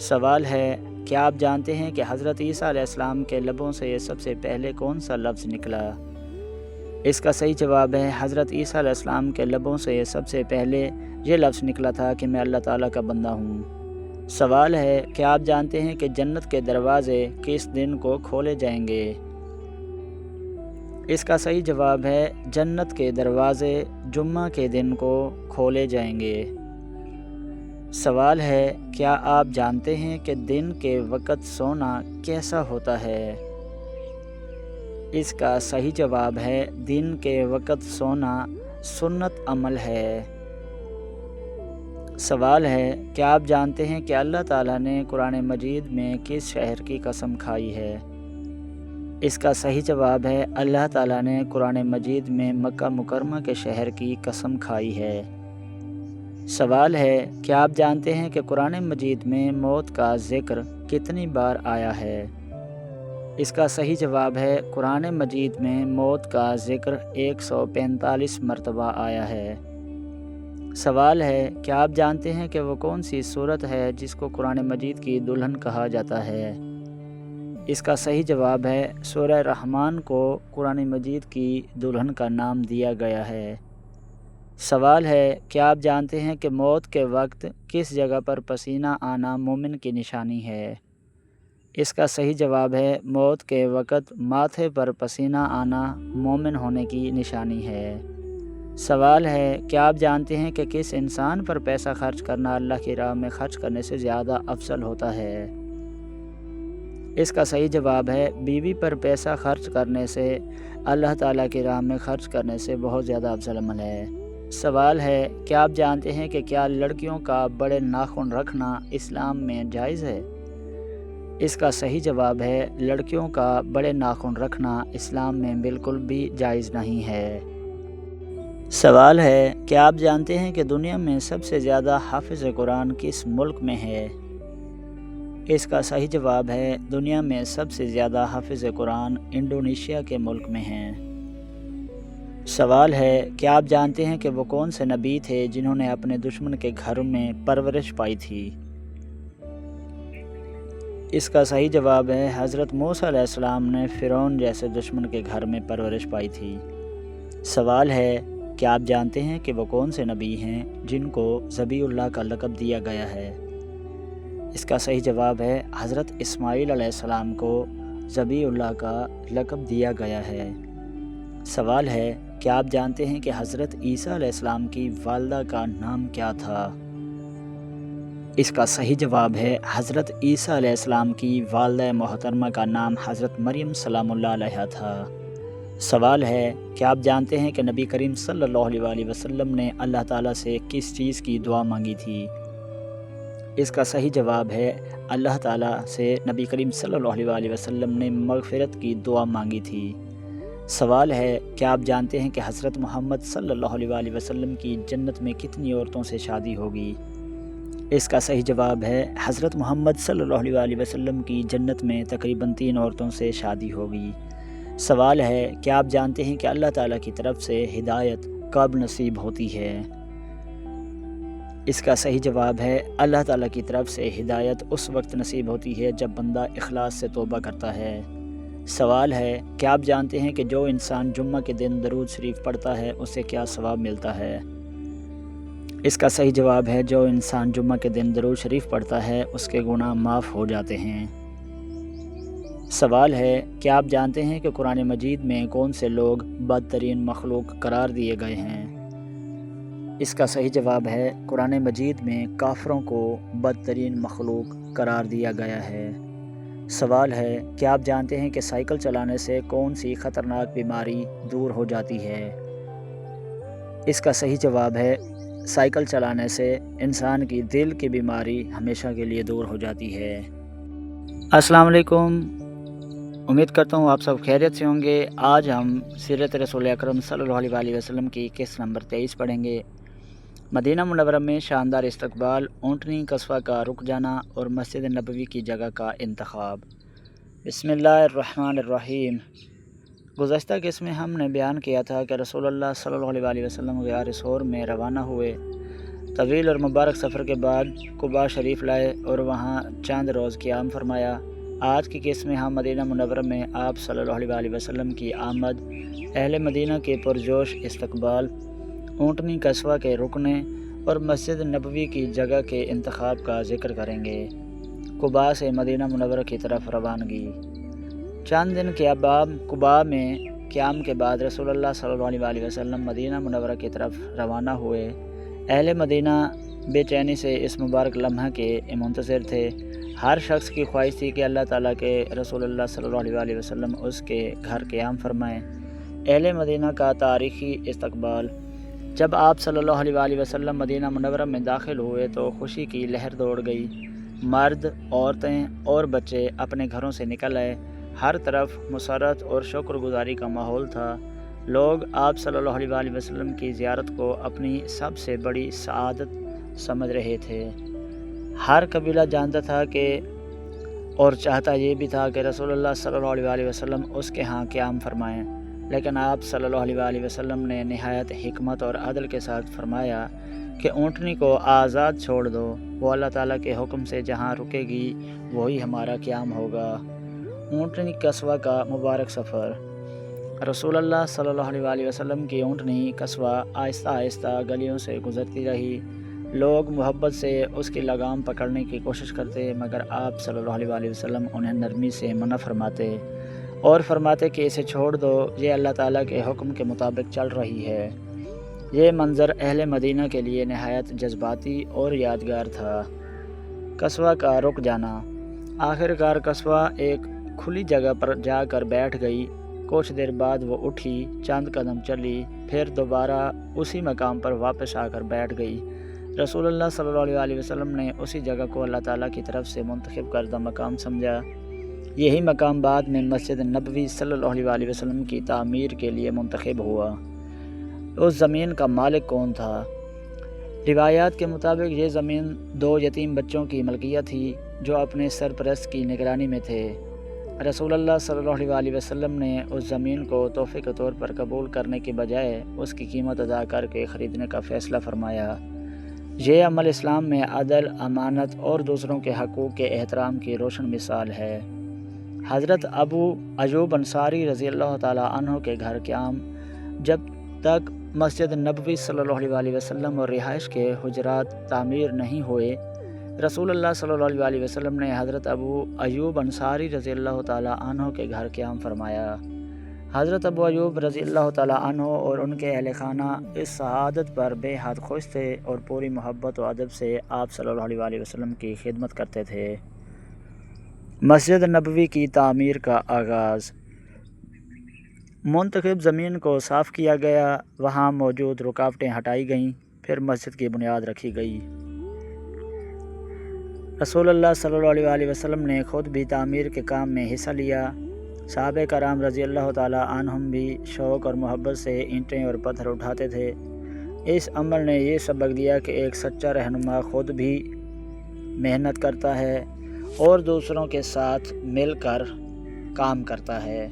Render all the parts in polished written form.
سوال ہے کیا آپ جانتے ہیں کہ حضرت عیسیٰ علیہ السلام کے لبوں سے یہ سب سے پہلے کون سا لفظ نکلا؟ اس کا صحیح جواب ہے حضرت عیسیٰ علیہ السلام کے لبوں سے یہ سب سے پہلے یہ لفظ نکلا تھا کہ میں اللہ تعالیٰ کا بندہ ہوں۔ سوال ہے کیا آپ جانتے ہیں کہ جنت کے دروازے کس دن کو کھولے جائیں گے؟ اس کا صحیح جواب ہے جنت کے دروازے جمعہ کے دن کو کھولے جائیں گے۔ سوال ہے کیا آپ جانتے ہیں کہ دن کے وقت سونا کیسا ہوتا ہے؟ اس کا صحیح جواب ہے دن کے وقت سونا سنت عمل ہے۔ سوال ہے کیا آپ جانتے ہیں کہ اللہ تعالیٰ نے قرآن مجید میں کس شہر کی قسم کھائی ہے؟ اس کا صحیح جواب ہے اللہ تعالیٰ نے قرآن مجید میں مکہ مکرمہ کے شہر کی قسم کھائی ہے۔ سوال ہے کیا آپ جانتے ہیں کہ قرآن مجید میں موت کا ذکر کتنی بار آیا ہے؟ اس کا صحیح جواب ہے قرآن مجید میں موت کا ذکر 145 مرتبہ آیا ہے۔ سوال ہے کیا آپ جانتے ہیں کہ وہ کون سی سورت ہے جس کو قرآن مجید کی دلہن کہا جاتا ہے؟ اس کا صحیح جواب ہے سورہ رحمان کو قرآن مجید کی دلہن کا نام دیا گیا ہے۔ سوال ہے کیا آپ جانتے ہیں کہ موت کے وقت کس جگہ پر پسینہ آنا مومن کی نشانی ہے؟ اس کا صحیح جواب ہے موت کے وقت ماتھے پر پسینہ آنا مومن ہونے کی نشانی ہے۔ سوال ہے کیا آپ جانتے ہیں کہ کس انسان پر پیسہ خرچ کرنا اللہ کی راہ میں خرچ کرنے سے زیادہ افضل ہوتا ہے؟ اس کا صحیح جواب ہے بیوی پر پیسہ خرچ کرنے سے اللہ تعالیٰ کی راہ میں خرچ کرنے سے بہت زیادہ افضل عمل ہے۔ سوال ہے کیا آپ جانتے ہیں کہ کیا لڑکیوں کا بڑے ناخن رکھنا اسلام میں جائز ہے؟ اس کا صحیح جواب ہے لڑکیوں کا بڑے ناخن رکھنا اسلام میں بالکل بھی جائز نہیں ہے۔ سوال ہے کیا آپ جانتے ہیں کہ دنیا میں سب سے زیادہ حافظ قرآن کس ملک میں ہے؟ اس کا صحیح جواب ہے دنیا میں سب سے زیادہ حافظ قرآن انڈونیشیا کے ملک میں ہیں۔ سوال ہے کیا آپ جانتے ہیں کہ وہ کون سے نبی تھے جنہوں نے اپنے دشمن کے گھر میں پرورش پائی تھی؟ اس کا صحیح جواب ہے حضرت موسیٰ علیہ السلام نے فرعون جیسے دشمن کے گھر میں پرورش پائی تھی۔ سوال ہے کیا آپ جانتے ہیں کہ وہ کون سے نبی ہیں جن کو ذبیح اللہ کا لقب دیا گیا ہے؟ اس کا صحیح جواب ہے حضرت اسماعیل علیہ السلام کو ذبیح اللہ کا لقب دیا گیا ہے۔ سوال ہے کیا آپ جانتے ہیں کہ حضرت عیسیٰ علیہ السلام کی والدہ کا نام کیا تھا؟ اس کا صحیح جواب ہے حضرت عیسیٰ علیہ السلام کی والدہ محترمہ کا نام حضرت مریم سلام اللہ علیہا تھا۔ سوال ہے کیا آپ جانتے ہیں کہ نبی کریم صلی اللہ علیہ وسلم نے اللہ تعالیٰ سے کس چیز کی دعا مانگی تھی؟ اس کا صحیح جواب ہے اللہ تعالیٰ سے نبی کریم صلی اللہ علیہ وسلم نے مغفرت کی دعا مانگی تھی۔ سوال ہے کیا آپ جانتے ہیں کہ حضرت محمد صلی اللہ علیہ وسلم کی جنت میں کتنی عورتوں سے شادی ہوگی؟ اس کا صحیح جواب ہے حضرت محمد صلی اللہ علیہ وسلم کی جنت میں تقریباً 3 عورتوں سے شادی ہوگی۔ سوال ہے کیا آپ جانتے ہیں کہ اللہ تعالیٰ کی طرف سے ہدایت کب نصیب ہوتی ہے؟ اس کا صحیح جواب ہے اللہ تعالیٰ کی طرف سے ہدایت اس وقت نصیب ہوتی ہے جب بندہ اخلاص سے توبہ کرتا ہے۔ سوال ہے کیا آپ جانتے ہیں کہ جو انسان جمعہ کے دن درود شریف پڑھتا ہے اسے کیا ثواب ملتا ہے؟ اس کا صحیح جواب ہے جو انسان جمعہ کے دن درود شریف پڑھتا ہے اس کے گناہ معاف ہو جاتے ہیں۔ سوال ہے کیا آپ جانتے ہیں کہ قرآن مجید میں کون سے لوگ بدترین مخلوق قرار دیے گئے ہیں؟ اس کا صحیح جواب ہے قرآن مجید میں کافروں کو بدترین مخلوق قرار دیا گیا ہے۔ سوال ہے کیا آپ جانتے ہیں کہ سائیکل چلانے سے کون سی خطرناک بیماری دور ہو جاتی ہے؟ اس کا صحیح جواب ہے سائیکل چلانے سے انسان کی دل کی بیماری ہمیشہ کے لیے دور ہو جاتی ہے۔ السلام علیکم، امید کرتا ہوں آپ سب خیریت سے ہوں گے۔ آج ہم سیرت رسول اکرم صلی اللہ علیہ وسلم کی قسط نمبر 23 پڑھیں گے۔ مدینہ منورہ میں شاندار استقبال، اونٹنی قصبہ کا رک جانا اور مسجد نبوی کی جگہ کا انتخاب۔ بسم اللہ الرحمن الرحیم۔ گزشتہ قسط میں ہم نے بیان کیا تھا کہ رسول اللہ صلی اللہ علیہ وسلم غار ثور میں روانہ ہوئے طویل اور مبارک سفر کے بعد قباء شریف لائے اور وہاں چند روز قیام فرمایا۔ آج کی قسط میں ہم مدینہ منورہ میں آپ صلی اللہ علیہ وسلم کی آمد، اہل مدینہ کے پرجوش استقبال، اونٹنی قصوہ کے رکنے اور مسجد نبوی کی جگہ کے انتخاب کا ذکر کریں گے۔ قباء سے مدینہ منورہ کی طرف روانگی۔ چند دن کے بعد قباء میں قیام کے بعد رسول اللہ صلی اللہ علیہ وسلم مدینہ منورہ کی طرف روانہ ہوئے۔ اہل مدینہ بے چینی سے اس مبارک لمحہ کے منتظر تھے۔ ہر شخص کی خواہش تھی کہ اللہ تعالیٰ کے رسول اللہ صلی اللہ علیہ وسلم اس کے گھر قیام فرمائیں۔ اہل مدینہ کا تاریخی استقبال۔ جب آپ صلی اللہ علیہ وسلم مدینہ منورہ میں داخل ہوئے تو خوشی کی لہر دوڑ گئی۔ مرد، عورتیں اور بچے اپنے گھروں سے نکل آئے۔ ہر طرف مسرت اور شکر گزاری کا ماحول تھا۔ لوگ آپ صلی اللہ علیہ وسلم کی زیارت کو اپنی سب سے بڑی سعادت سمجھ رہے تھے۔ ہر قبیلہ جانتا تھا کہ اور چاہتا یہ بھی تھا کہ رسول اللہ صلی اللہ علیہ وسلم اس کے ہاں قیام فرمائیں، لیکن آپ صلی اللہ علیہ وسلم نے نہایت حکمت اور عدل کے ساتھ فرمایا کہ اونٹنی کو آزاد چھوڑ دو، وہ اللہ تعالیٰ کے حکم سے جہاں رکے گی وہی ہمارا قیام ہوگا۔ اونٹنی قصوہ کا مبارک سفر۔ رسول اللہ صلی اللہ علیہ وسلم کی اونٹنی قصوہ آہستہ آہستہ گلیوں سے گزرتی رہی۔ لوگ محبت سے اس کی لگام پکڑنے کی کوشش کرتے، مگر آپ صلی اللہ علیہ وسلم انہیں نرمی سے منع فرماتے اور فرماتے کہ اسے چھوڑ دو، یہ اللہ تعالیٰ کے حکم کے مطابق چل رہی ہے۔ یہ منظر اہل مدینہ کے لیے نہایت جذباتی اور یادگار تھا۔ قصوہ کا رک جانا۔ آخر کار قصوہ ایک کھلی جگہ پر جا کر بیٹھ گئی۔ کچھ دیر بعد وہ اٹھی، چند قدم چلی، پھر دوبارہ اسی مقام پر واپس آ کر بیٹھ گئی۔ رسول اللہ صلی اللہ علیہ وسلم نے اسی جگہ کو اللہ تعالیٰ کی طرف سے منتخب کردہ مقام سمجھا۔ یہی مقام بعد میں مسجد نبوی صلی اللہ علیہ وسلم کی تعمیر کے لیے منتخب ہوا۔ اس زمین کا مالک کون تھا؟ روایات کے مطابق یہ زمین 2 یتیم بچوں کی ملکیت تھی جو اپنے سرپرست کی نگرانی میں تھے۔ رسول اللہ صلی اللہ علیہ وسلم نے اس زمین کو تحفے کے طور پر قبول کرنے کے بجائے اس کی قیمت ادا کر کے خریدنے کا فیصلہ فرمایا۔ یہ عمل اسلام میں عدل، امانت اور دوسروں کے حقوق کے احترام کی روشن مثال ہے۔ حضرت ابو ایوب انصاری رضی اللہ تعالیٰ عنہ کے گھر قیام۔ جب تک مسجد نبوی صلی اللہ علیہ وسلم اور رہائش کے حجرات تعمیر نہیں ہوئے، رسول اللہ صلی اللہ علیہ وسلم نے حضرت ابو ایوب انصاری رضی اللہ تعالیٰ عنہ کے گھر قیام فرمایا۔ حضرت ابو ایوب رضی اللہ تعالیٰ عنہ اور ان کے اہل خانہ اس سعادت پر بے حد خوش تھے اور پوری محبت و ادب سے آپ صلی اللہ علیہ وسلم کی خدمت کرتے تھے۔ مسجد نبوی کی تعمیر کا آغاز۔ منتخب زمین کو صاف کیا گیا، وہاں موجود رکاوٹیں ہٹائی گئیں، پھر مسجد کی بنیاد رکھی گئی۔ رسول اللہ صلی اللہ علیہ وسلم نے خود بھی تعمیر کے کام میں حصہ لیا۔ صحابہ کرام رضی اللہ تعالیٰ عنہم بھی شوق اور محبت سے اینٹیں اور پتھر اٹھاتے تھے۔ اس عمل نے یہ سبق دیا کہ ایک سچا رہنما خود بھی محنت کرتا ہے اور دوسروں کے ساتھ مل کر کام کرتا ہے۔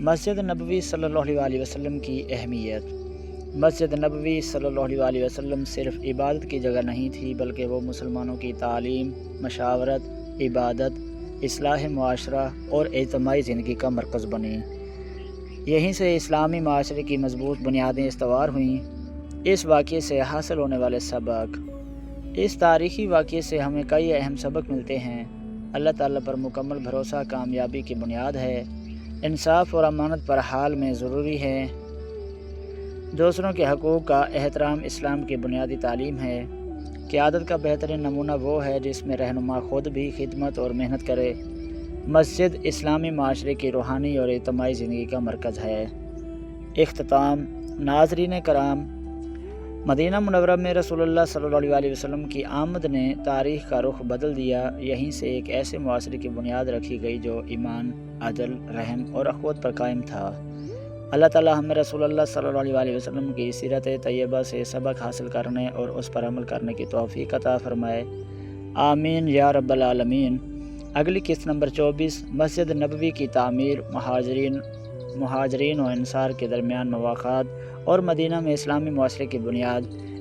مسجد نبوی صلی اللہ علیہ وسلم کی اہمیت۔ مسجد نبوی صلی اللہ علیہ وسلم صرف عبادت کی جگہ نہیں تھی، بلکہ وہ مسلمانوں کی تعلیم، مشاورت، عبادت، اصلاح معاشرہ اور اجتماعی زندگی کا مرکز بنی۔ یہیں سے اسلامی معاشرے کی مضبوط بنیادیں استوار ہوئیں۔ اس واقعے سے حاصل ہونے والے سبق۔ اس تاریخی واقعے سے ہمیں کئی اہم سبق ملتے ہیں۔ اللہ تعالیٰ پر مکمل بھروسہ کامیابی کی بنیاد ہے۔ انصاف اور امانت پر حال میں ضروری ہے۔ دوسروں کے حقوق کا احترام اسلام کی بنیادی تعلیم ہے۔ قیادت کا بہترین نمونہ وہ ہے جس میں رہنما خود بھی خدمت اور محنت کرے۔ مسجد اسلامی معاشرے کی روحانی اور اجتماعی زندگی کا مرکز ہے۔ اختتام۔ ناظرین کرام، مدینہ منورہ میں رسول اللہ صلی اللہ علیہ وسلم کی آمد نے تاریخ کا رخ بدل دیا۔ یہیں سے ایک ایسے معاشرے کی بنیاد رکھی گئی جو ایمان، عدل، رحم اور اخوت پر قائم تھا۔ اللہ تعالیٰ ہمیں رسول اللہ صلی اللہ علیہ وسلم کی سیرت طیبہ سے سبق حاصل کرنے اور اس پر عمل کرنے کی توفیق عطا فرمائے۔ آمین یا رب العالمین۔ اگلی قسط نمبر 24، مسجد نبوی کی تعمیر، مہاجرین و انصار کے درمیان مواخات اور مدینہ میں اسلامی معاشرے کی بنیاد،